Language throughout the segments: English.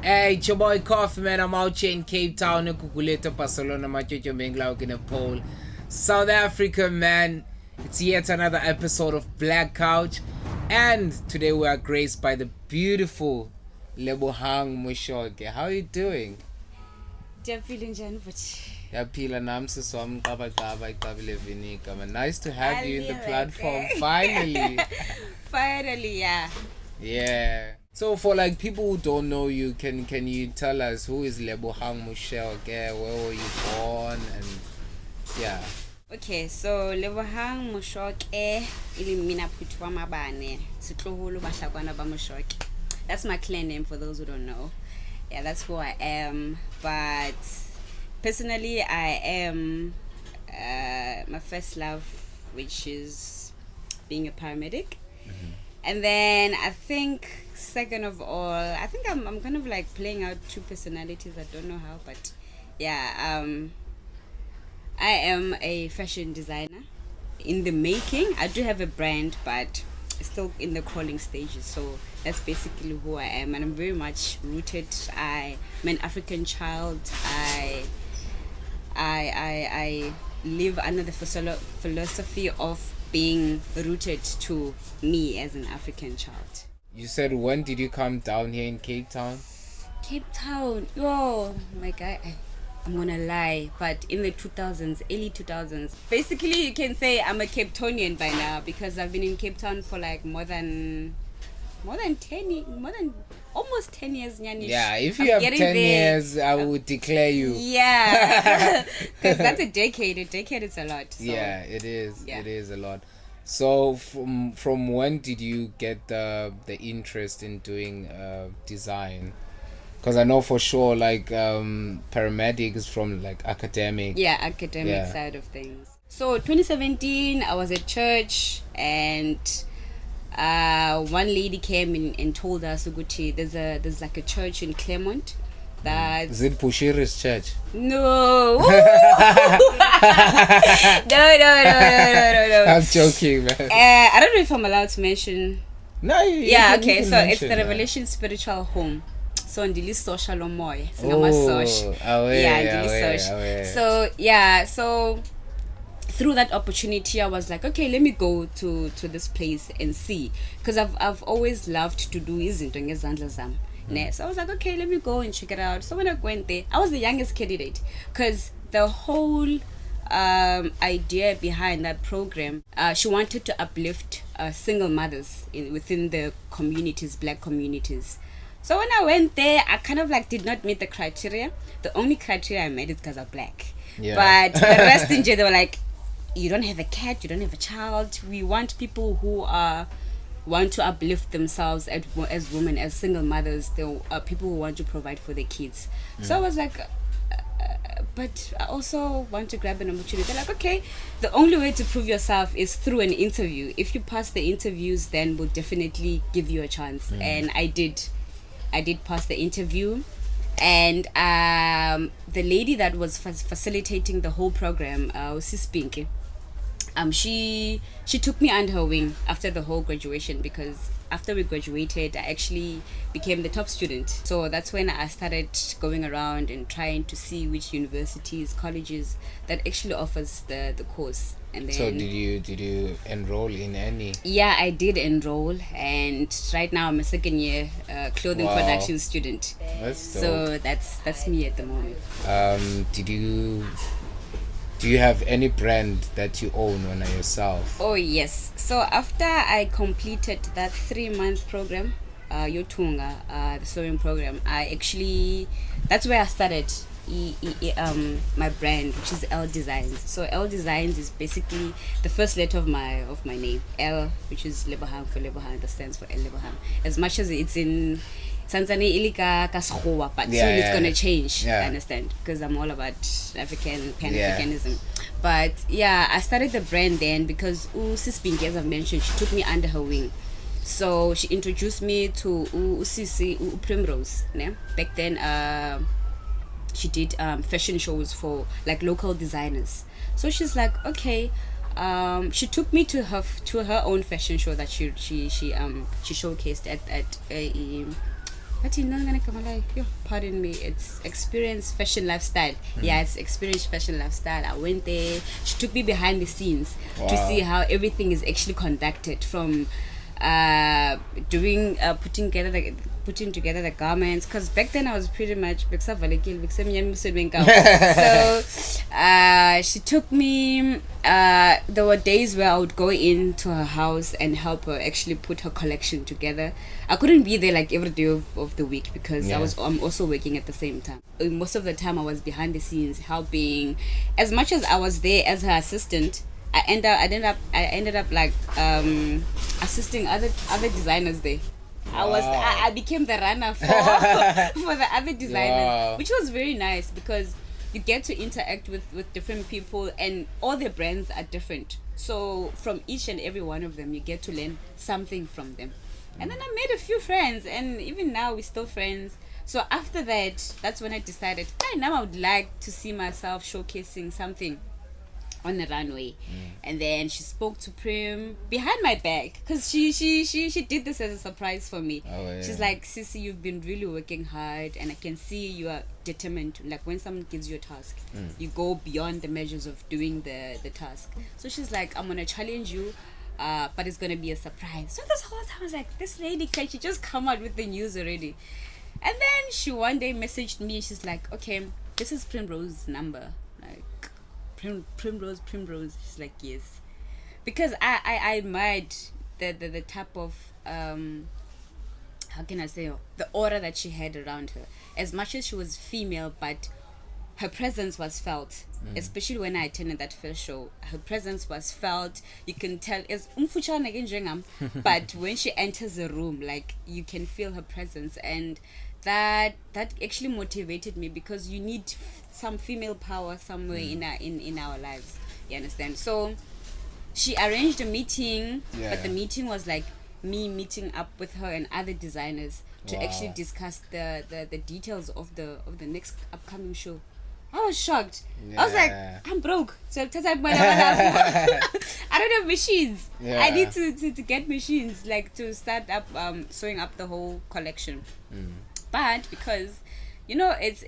Hey, it's your boy Coffee, man. I'm out here in Cape Town, Kukuleta, Barcelona, Machocho, Benglau, in a pole. South Africa, man. It's yet another episode of Black Couch. And today we are graced by the beautiful Lebohang Mushoke. How are you doing? Yaphila namse swam qaba vinika. Man, nice to have you in the platform. Finally. Finally, yeah. Yeah. So for like people who don't know you, can you tell us who is Lebohang Mushoke? Where were you born? And yeah. Okay, so Lebohang Mushoke ilimina putwa mabane. Sitloholo bahlakwana ba Mushoke. That's my clan name for those who don't know. Yeah, that's who I am. But personally, I am my first love, which is being a paramedic. Mm-hmm. And then I think second of all, I think I'm kind of like playing out two personalities. I don't know how, but yeah, I am a fashion designer in the making. I do have a brand, but it's still in the crawling stages. So that's basically who I am, and I'm very much rooted. I'm an African child. I live under the philosophy of being rooted to me as an African child. You said, when did you come down here in Cape Town? Cape Town, oh my God, I'm gonna lie, but in the 2000s, early 2000s. Basically, you can say I'm a Cape Townian by now because I've been in Cape Town for like almost 10 years. Yeah, if you have 10 years, I would declare you. Yeah, because that's a decade. A decade is a lot. So. Yeah, it is. Yeah. It is a lot. So from when did you get the interest in doing design? Because I know for sure, like paramedic is from like academic. Yeah, academic side of things. So 2017, I was at church and one lady came in and told us, Uguti, there's like a church in Claremont. Is it Pushiri's church? No. No. I'm joking, man. I don't know if I'm allowed to mention. No, yeah, okay. So it's the Revelation Spiritual Home. So Ndili social moy. So yeah, so through that opportunity, I was like, okay, let me go to this place and see, because I've always loved to do izinto ngezandla zami. So I was like, okay, let me go and check it out. So when I went there, I was the youngest candidate, because the whole idea behind that program, she wanted to uplift single mothers within the communities, black communities. So when I went there, I kind of like did not meet the criteria. The only criteria I met is because I'm black. Yeah. But the rest in jail, they were like, you don't have a cat, you don't have a child. We want people who want to uplift themselves as women, as single mothers. They are people who want to provide for their kids. So I was like, but I also want to grab an opportunity. They're like, okay, the only way to prove yourself is through an interview. If you pass the interviews, then we'll definitely give you a chance. And I did pass the interview. And the lady that was facilitating the whole program, Sis Pinky, she took me under her wing after the whole graduation, because after we graduated, I actually became the top student. So that's when I started going around and trying to see which universities, colleges that actually offers the course. And then, so did you enroll in any? Yeah, I did enroll, and right now I'm a second year clothing production student. That's dope. So that's me at the moment. Do you have any brand that you own on yourself? Oh yes. So after I completed that 3-month program, Yotunga, the sewing program, that's where I started my brand, which is L Designs. So L Designs is basically the first letter of my name, L, which is Lebohang for Lebohang. That stands for L Lebohang. As much as it's in Tanzania ilika kashowa, but soon it's gonna change. I understand, because I'm all about Pan-Africanism. But yeah, I started the brand then because Sis Pinky, as I've mentioned, she took me under her wing. So she introduced me to Sisi Primrose. Back then, she did fashion shows for like local designers. So she's like, okay. She took me to her own fashion show that she showcased at But you know, I'm gonna come like, yo, pardon me, it's Experience Fashion Lifestyle. Yeah, it's Experience Fashion Lifestyle. I went there. She took me behind the scenes to see how everything is actually conducted, from putting together the garments, because back then I was pretty much so she took me, there were days where I would go into her house and help her actually put her collection together. I couldn't be there like every day of the week because I'm also working at the same time. Most of the time I was behind the scenes helping. As much as I was there as her assistant, I ended up like assisting other designers there. I became the runner for the other designers, which was very nice because you get to interact with different people, and all the brands are different. So from each and every one of them, you get to learn something from them. And then I made a few friends, and even now we're still friends. So after that, that's when I decided, hey, now I would like to see myself showcasing something on the runway. And then she spoke to Prim behind my back, because she did this as a surprise for me. She's like, Sissy, you've been really working hard, and I can see you are determined. Like when someone gives you a task, you go beyond the measures of doing the task. So she's like, I'm gonna challenge you, but it's gonna be a surprise. So this whole time I was like, this lady, can she just come out with the news already? And then she one day messaged me. She's like, okay, this is Primrose's number. Like, Primrose. She's like, yes, because I admired the type of how can I say, the aura that she had around her. As much as she was female, but her presence was felt. Especially when I attended that first show, her presence was felt. You can tell it's but when she enters the room, like, you can feel her presence, and that actually motivated me, because you need some female power somewhere in our lives. You understand? So she arranged a meeting, but the meeting was like me meeting up with her and other designers to actually discuss the details of the next upcoming show. I was shocked. I was like, I'm broke. So I don't have machines. I need to get machines, like, to start up sewing up the whole collection. But because, you know, it's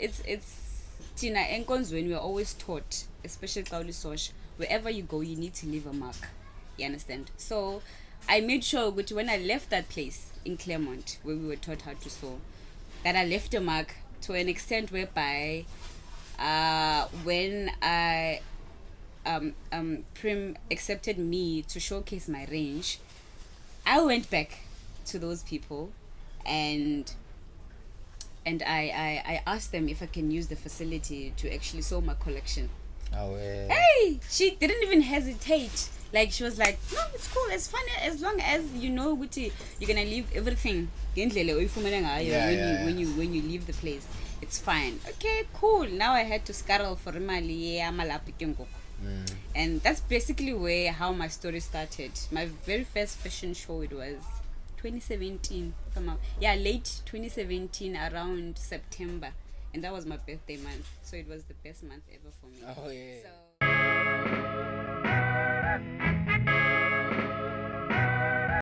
Tina Enkons, when we're always taught, especially Kauli Sosh, wherever you go, you need to leave a mark. You understand? So I made sure that when I left that place in Claremont, where we were taught how to sew, that I left a mark to an extent whereby when I Prim accepted me to showcase my range, I went back to those people and I asked them if I can use the facility to actually sew my collection. Hey, she didn't even hesitate. Like, she was like, no, it's cool, it's fun, as long as you know Guti, you're gonna leave everything when you leave the place. It's fine. Okay, cool. Now I had to scuttle for Mali. And that's basically how my story started. My very first fashion show, it was 2017. Late 2017, around September. And that was my birthday month. So it was the best month ever for me. So